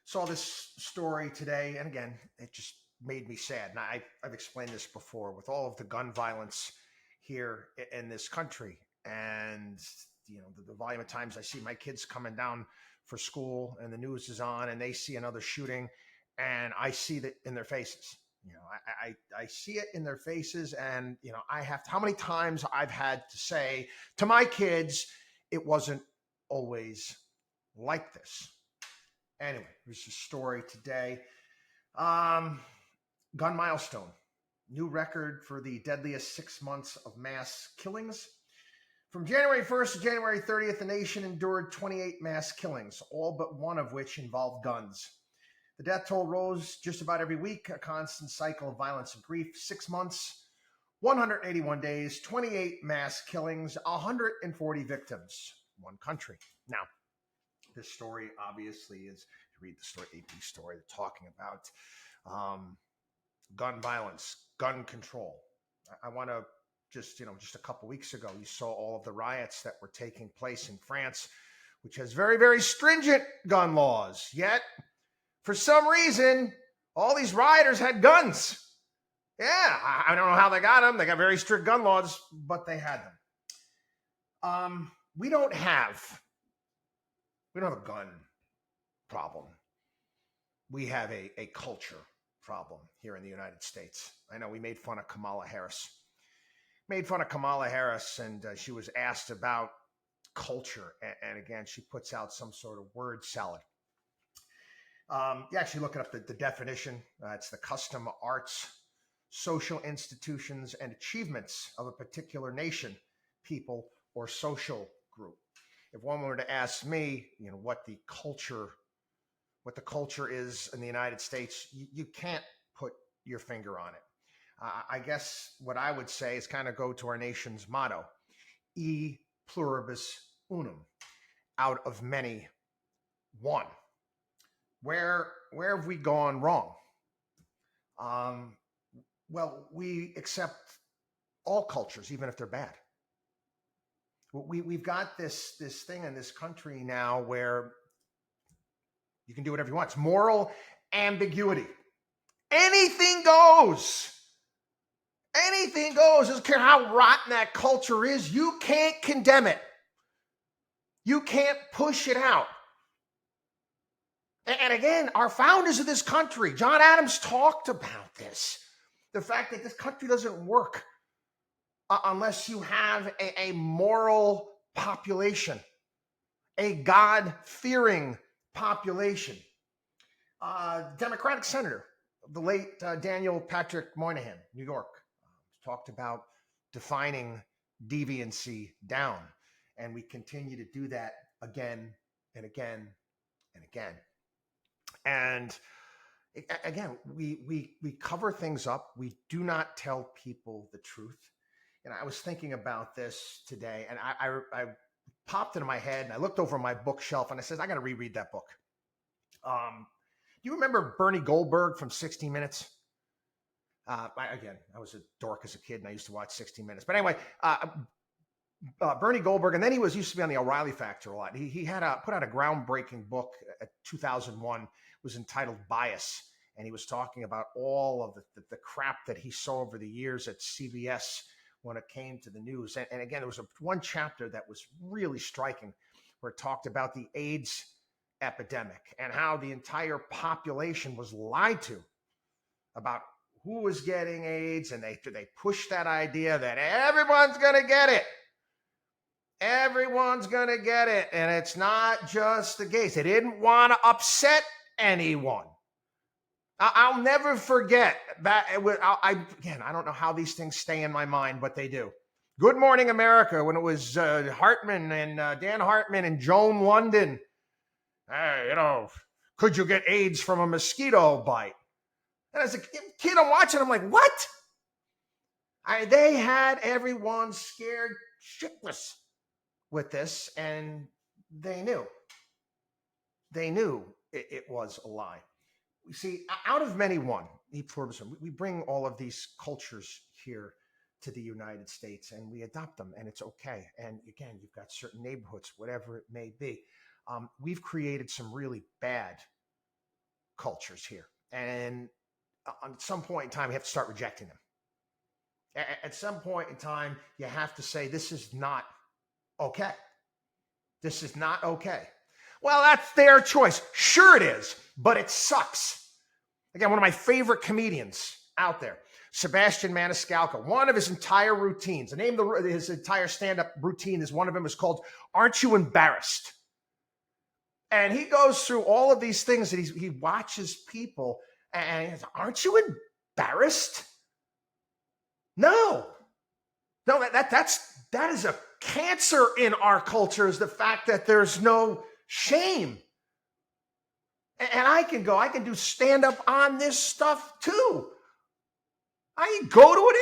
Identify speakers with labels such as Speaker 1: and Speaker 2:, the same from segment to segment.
Speaker 1: Saw this story today, and again, it just made me sad. And I've explained this before with all of the gun violence here in this country, and the volume of times I see my kids coming down for school, and the news is on, and they see another shooting, and I see that in their faces. I see it in their faces, and I have to, how many times I've had to say to my kids, it wasn't always like this. Anyway, here's a story today. Gun milestone. New record for the deadliest 6 months of mass killings. From January 1st to January 30th, the nation endured 28 mass killings, all but one of which involved guns. The death toll rose just about every week, a constant cycle of violence and grief. 6 months, 181 days, 28 mass killings, 140 victims. One country. Now, this story obviously is, if you read the story, AP story, they're talking about gun violence, gun control. I want to just a couple weeks ago, you saw all of the riots that were taking place in France, which has very, very stringent gun laws. Yet, for some reason, all these rioters had guns. Yeah, I don't know how they got them. They got very strict gun laws, but they had them. We don't have a gun problem. We have a culture problem here in the United States. I know we made fun of Kamala Harris. And she was asked about culture. And again, she puts out some sort of word salad. You actually look up the definition. It's the custom, arts, social institutions, and achievements of a particular nation, people, or social group. If one were to ask me, what the culture is in the United States, you can't put your finger on it. I guess what I would say is kind of go to our nation's motto, e pluribus unum, out of many, one. Where have we gone wrong? Well, we accept all cultures, even if they're bad. We've got this thing in this country now where you can do whatever you want. It's moral ambiguity. Anything goes. Anything goes. Doesn't care how rotten that culture is. You can't condemn it. You can't push it out. And again, our founders of this country, John Adams, talked about this. The fact that this country doesn't work unless you have a moral population, a God-fearing population. Democratic Senator, the late Daniel Patrick Moynihan, New York, talked about defining deviancy down. And we continue to do that again and again and again. And again, we cover things up. We do not tell people the truth. And I was thinking about this today, and I popped into my head, and I looked over my bookshelf, and I said, I got to reread that book. Do you remember Bernie Goldberg from 60 Minutes? I was a dork as a kid, and I used to watch 60 Minutes. But anyway, Bernie Goldberg, and then he used to be on the O'Reilly Factor a lot. He had put out a groundbreaking book at 2001. It was entitled Bias, and he was talking about all of the crap that he saw over the years at CBS when it came to the news. And again, there was one chapter that was really striking where it talked about the AIDS epidemic and how the entire population was lied to about who was getting AIDS, and they pushed that idea that everyone's going to get it. Everyone's going to get it. And it's not just the gays. They didn't want to upset anyone. I'll never forget that. I don't know how these things stay in my mind, but they do. Good Morning America, when it was Hartman and Dan Hartman and Joan London. Hey, could you get AIDS from a mosquito bite? And as a kid, I'm watching, I'm like, what? They had everyone scared shitless with this, and they knew. They knew it was a lie. You see, out of many, one, we bring all of these cultures here to the United States, and we adopt them, and it's okay. And again, you've got certain neighborhoods, whatever it may be. We've created some really bad cultures here. And at some point in time, you have to start rejecting them. At some point in time, you have to say, this is not okay. This is not okay. Well, that's their choice. Sure it is, but it sucks. Again, one of my favorite comedians out there, Sebastian Maniscalco, one of his entire routines, the name of his entire stand-up routine is one of them is called, Aren't You Embarrassed? And he goes through all of these things that he watches people and he says, aren't you embarrassed? No, that is a cancer in our culture, is the fact that there's no shame. And I can do stand up on this stuff too. I go to an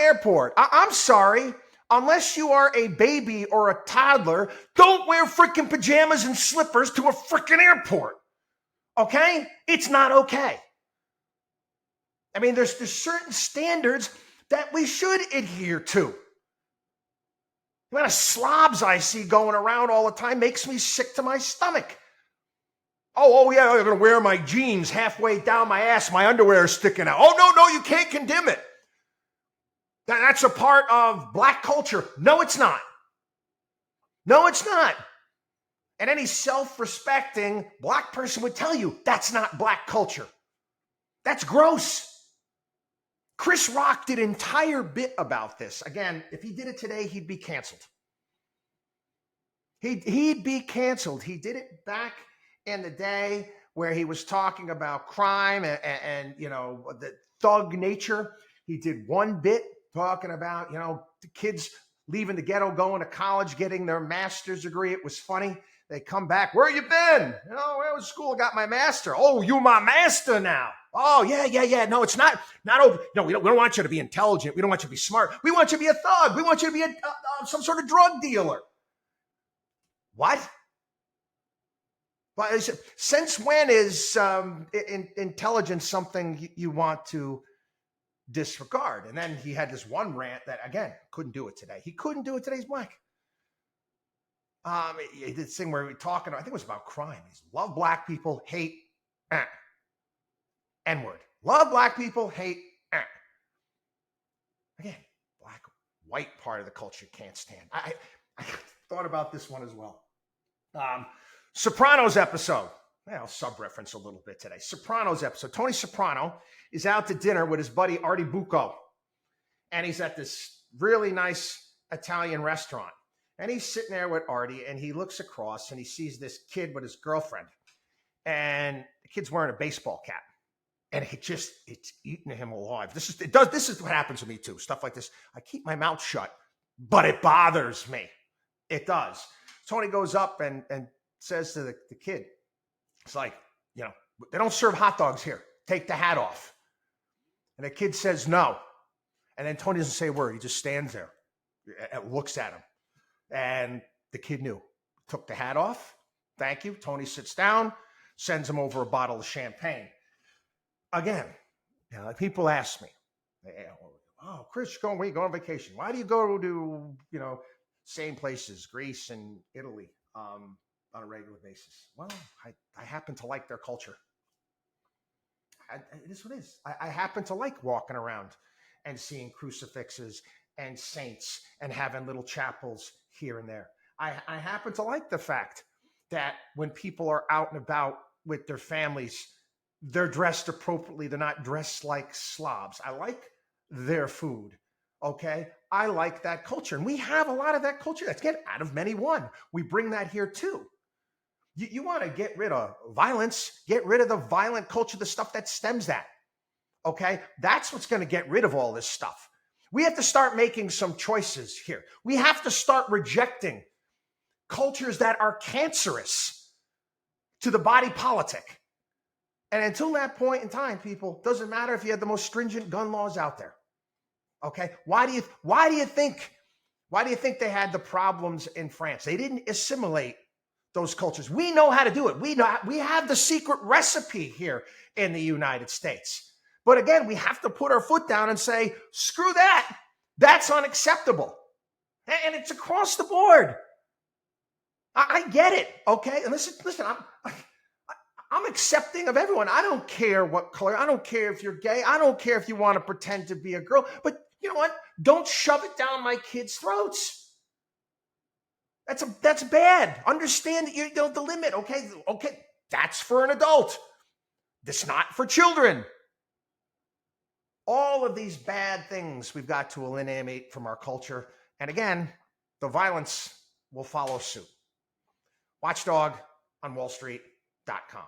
Speaker 1: airport. I'm sorry. Unless you are a baby or a toddler, don't wear freaking pajamas and slippers to a freaking airport. Okay? It's not okay. I mean, there's certain standards that we should adhere to. The amount of slobs I see going around all the time makes me sick to my stomach. Oh yeah, I'm going to wear my jeans halfway down my ass. My underwear is sticking out. Oh, no, you can't condemn it. That's a part of black culture. No, it's not. No, it's not. And any self-respecting black person would tell you that's not black culture. That's gross. Chris Rock did an entire bit about this. Again, if he did it today, he'd be canceled. He'd be canceled. He did it back in the day where he was talking about crime and the thug nature. He did one bit talking about, the kids leaving the ghetto, going to college, getting their master's degree. It was funny. They come back. Where you been? Where was school? I got my master. Oh, you my master now. Oh, yeah. No, it's not over. No, we don't want you to be intelligent. We don't want you to be smart. We want you to be a thug. We want you to be some sort of drug dealer. What? Well, since when is intelligence something you want to disregard? And then he had this one rant that, again, couldn't do it today. He couldn't do it today. He's black. He did this thing where we were talking, I think it was about crime. He's love black people, hate N-word. Love black people, hate Again, black, white part of the culture can't stand. I thought about this one as well. Sopranos episode. I'll sub-reference a little bit today. Sopranos episode. Tony Soprano is out to dinner with his buddy Artie Bucco. And he's at this really nice Italian restaurant. And he's sitting there with Artie, and he looks across, and he sees this kid with his girlfriend. And the kid's wearing a baseball cap. And it's eating him alive. This is what happens to me too. Stuff like this. I keep my mouth shut, but it bothers me. It does. Tony goes up and says to the kid, it's like, they don't serve hot dogs here. Take the hat off. And the kid says no. And then Tony doesn't say a word. He just stands there and looks at him. And the kid knew. Took the hat off. Thank you. Tony sits down, sends him over a bottle of champagne. Again, people ask me, oh, Chris, where you go on vacation? Why do you go to, same places, Greece and Italy, on a regular basis? Well, I happen to like their culture. It is what it is. I happen to like walking around and seeing crucifixes and saints and having little chapels here and there. I happen to like the fact that when people are out and about with their families, they're dressed appropriately. They're not dressed like slobs. I like their food. Okay. I like that culture. And we have a lot of that culture. That's get out of many one. We bring that here too. You want to get rid of violence, get rid of the violent culture, the stuff that stems that. Okay. That's what's going to get rid of all this stuff. We have to start making some choices here. We have to start rejecting cultures that are cancerous to the body politic. And until that point in time, people, doesn't matter if you have the most stringent gun laws out there. Okay? Why do you think they had the problems in France? They didn't assimilate those cultures. We know how to do it. We have the secret recipe here in the United States. But again, we have to put our foot down and say, screw that. That's unacceptable. And it's across the board. I get it. Okay? And listen, I'm accepting of everyone. I don't care what color. I don't care if you're gay. I don't care if you want to pretend to be a girl. But you know what? Don't shove it down my kids' throats. That's bad. Understand that you know the limit. Okay, that's for an adult. That's not for children. All of these bad things we've got to eliminate from our culture. And again, the violence will follow suit. WatchDog on WallStreet.com.